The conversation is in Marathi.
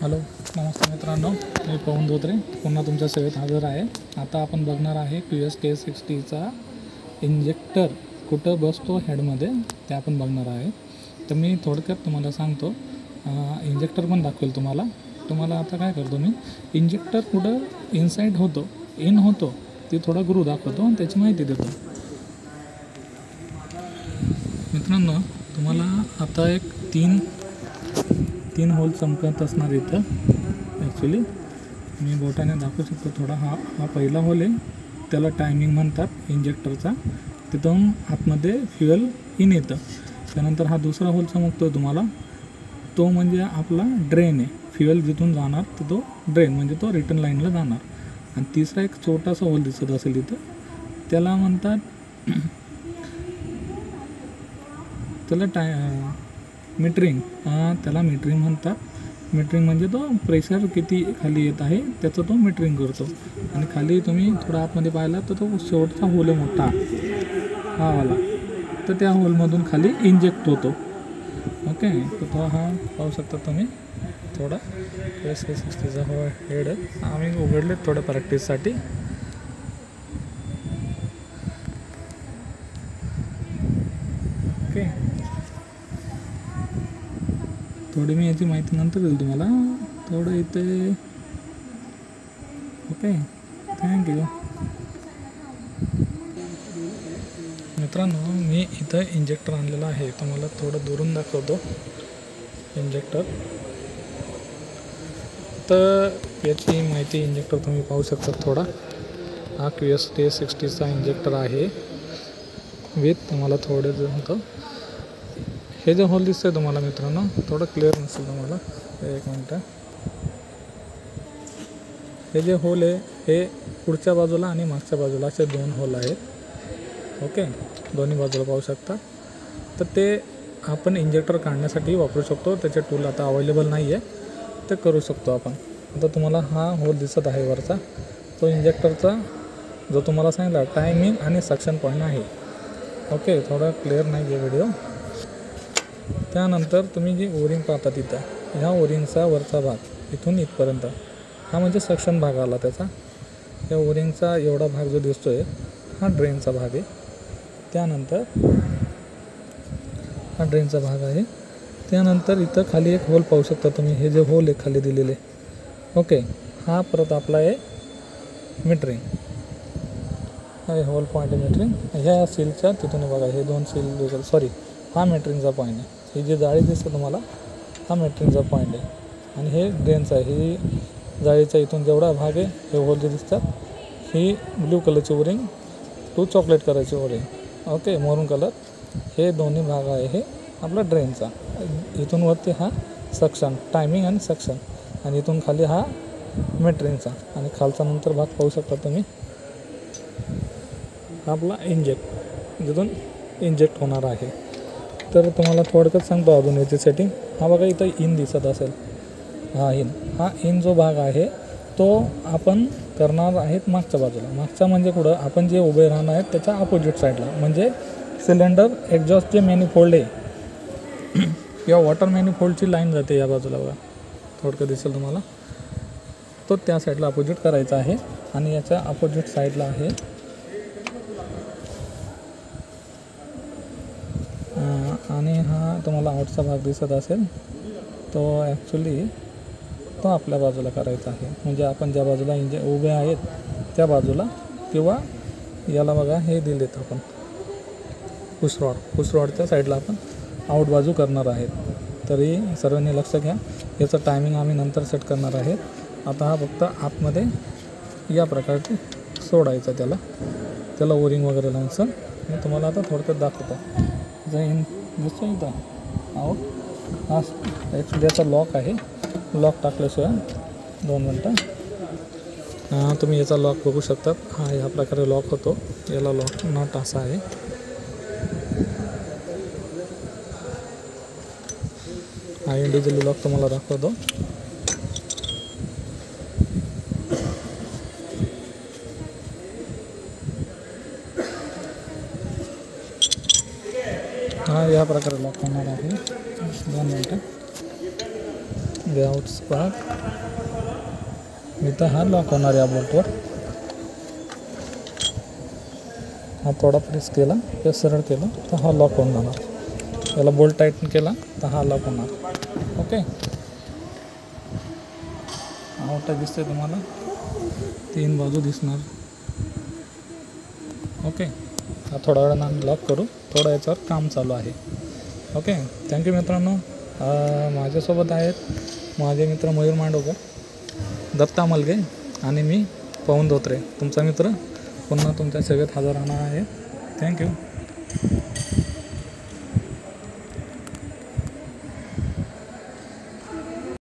हॅलो, नमस्ते मित्रांनो. मी पवन धोत्रे पुन्हा तुमच्या सेवेत हजर आहे. आता आपण बघणार आहे QSK60चा इंजेक्टर कुठं बसतो हेडमध्ये, ते आपण बघणार आहे. तर मी थोडक्यात तुम्हाला सांगतो, इंजेक्टर पण दाखवेल तुम्हाला. आता काय करतो, मी इंजेक्टर कुठं इनसाईड होतो, इन होतो, ते थोडा ग्रू दाखवतो आणि त्याची माहिती देतो. मित्रांनो, तुम्हाला आता एक तीन होल चमकत असणार इथं. ॲक्च्युली मी बोटाने दाखवू शकतो थोडा. हा पहिला होल आहे, त्याला टायमिंग म्हणतात इंजेक्टरचा. तिथून आतमध्ये फ्युएल इन येतं. त्यानंतर हा दुसरा होल चमकतो तुम्हाला, तो म्हणजे आपला ड्रेन आहे. फ्युएल जिथून जाणार तर तो ड्रेन म्हणजे तो रिटर्न लाईनला जाणार. आणि तिसरा एक छोटासा होल दिसत असेल इथं, त्याला म्हणतात मीटरिंग. त्याला मीटरिंग म्हणतात. मीटरिंग म्हणजे तो प्रेशर किती खाली येत आहे त्याचं तो मीटरिंग करतो. आणि खाली तुम्ही थोडा आतमध्ये पाहिला तर तो शेवटचा होल आहे मोठा, हा वाला. तर त्या होलमधून खाली इंजेक्ट होतो. ओके, तर तो हा पाहू शकता तुम्ही. थोडा QSK60चा हेड आम्ही उघडले थोडं प्रॅक्टिससाठी. ओके, थोडी मी याची माहिती नंतर देईल तुम्हाला. थोडं इथे. Okay, thank you. मित्रांनो, मी इथं इंजेक्टर आणलेलं आहे. तुम्हाला थोडं दुरून दाखवतो इंजेक्टर. तर याची माहिती इंजेक्टर तुम्ही पाहू शकता थोडा. हा QSK60चा इंजेक्टर आहे विथ. तुम्हाला थोडं होतं हे जे होल दिसतंय तुम्हाला मित्रांनो, थोडं क्लिअर नसेल तुम्हाला. एक मिनटं. हे जे होल आहे हे पुढच्या बाजूला आणि मागच्या बाजूला असे दोन होल आहेत. ओके, दोन्ही बाजूला पाहू शकता. तर ते आपण इंजेक्टर काढण्यासाठी वापरू शकतो. त्याचे टूल आता अवेलेबल नाही आहे, ते करू शकतो आपण. आता तुम्हाला हा होल दिसत आहे वरचा, तो इंजेक्टरचा जो तुम्हाला सांगितला टायमिंग आणि सक्शन पॉईंट आहे. ओके, थोडा क्लिअर नाही आहे व्हिडिओ. त्यानंतर तुम्ही जी ओरिंग पाहता तिथं, ह्या ओरिंगचा वरचा भाग इथून इथपर्यंत हा म्हणजे सक्शन भाग आला त्याचा. या ओरिंगचा एवढा भाग जो दिसतो आहे हा ड्रेनचा भाग आहे. त्यानंतर हा ड्रेनचा भाग आहे. त्यानंतर इथं खाली एक होल पाहू शकता तुम्ही. हे जे होल आहे खाली दिलेले, ओके, हा परत आपला आहे मीटरिंग. हा होल पॉईंट आहे मीटरिंग. ह्या सीलच्या तिथून बघा, हे दोन सील, सॉरी, हा मीटरिंगचा पॉईंट आहे. ही जी जाळी दिसते तुम्हाला, हा मीटरिंगचा पॉईंट आहे. आणि हे ड्रेनचा आहे. ही जाळीचा इथून जेवढा भाग आहे, हे होल जे दिसतात, ही ब्ल्यू कलरची ओरिंग टू चॉकलेट कलरची ओरिंग, ओके, मरून कलर, हे दोन्ही भाग आहे हे आपला ड्रेनचा. इथून वरती हा सक्शन, टायमिंग आणि सक्शन, आणि इथून खाली हा मीटरिंगचा. आणि खालचा नंतर भाग पाहू शकता तुम्ही, आपला इंजेक्ट, जिथून इंजेक्ट होणार आहे. तर तुम्हाला थोडक्यात सांगतो अजून याची सेटिंग. हा बघा इथं इन दिसत असेल, हा इन जो भाग आहे तो आपण करणार आहेत मागच्या बाजूला. मागच्या म्हणजे कुठं, आपण जे उभे राहणार आहेत त्याच्या अपोजिट साईडला, म्हणजे सिलेंडर एक्झॉस्ट जे मॅनिफोल्ड आहे किंवा वॉटर मॅनिफोल्डची लाईन जाते या बाजूला बघा, थोडकं दिसेल तुम्हाला. तो त्या साईडला अपोजिट करायचा आहे. आणि याच्या अपोजिट साईडला आहे आणि हा तुम्हाला आउटचा भाग दिसत असेल, तो ॲक्च्युली तो आपल्या बाजूला करायचा आहे. म्हणजे आपण ज्या बाजूला उभे आहेत त्या बाजूला, किंवा याला बघा हे दिलेत आपण पुशरॉडच्या साईडला आपण आउट बाजू करणार आहेत. तरी सर्वांनी लक्ष घ्या, याचं टायमिंग आम्ही नंतर सेट करणार आहे. आता हा फक्त आतमध्ये या प्रकारचे सोडायचा, त्याला ओरिंग वगैरे लावून. सर मी तुम्हाला आता थोडक्यात दाखवतो. इन दिसतो इथं आउट, हा ॲक्च्युली याचा लॉक आहे. लॉक टाकल्याशिवाय 2 मिनटं तुम्ही याचा लॉक बघू शकतात. हा ह्या प्रकारे लॉक होतो. याला लॉक नट असा आहे. हा इंडिव्हिज्युअली लॉक तुम्हाला दाखवतो. हा या प्रकारे लॉक होणार आहे. 2 मिनटं. वेआउट्स पहा, इथं हा लॉक होणार या बोल्टवर. हा थोडा प्रेस केला किंवा सरळ केला तर हा लॉक होऊन जाणार. याला बोल्ट टाईटन केला तर हा लॉक होणार. ओके, मोठा दिसतंय तुम्हाला, 3 बाजू दिसणार. ओके, हा थोड्या वेळानं आम्ही लॉक करू, थोडं याच्यावर काम चालू आहे. ओके, थँक्यू मित्रांनो. माझ्यासोबत आहेत माझे मित्र मयूर मांडवकर, दत्ता मलगे आणि मी पवन धोत्रे, तुमचा मित्र, पुन्हा तुमच्या सेवेत हजर राहणार आहे. थँक्यू.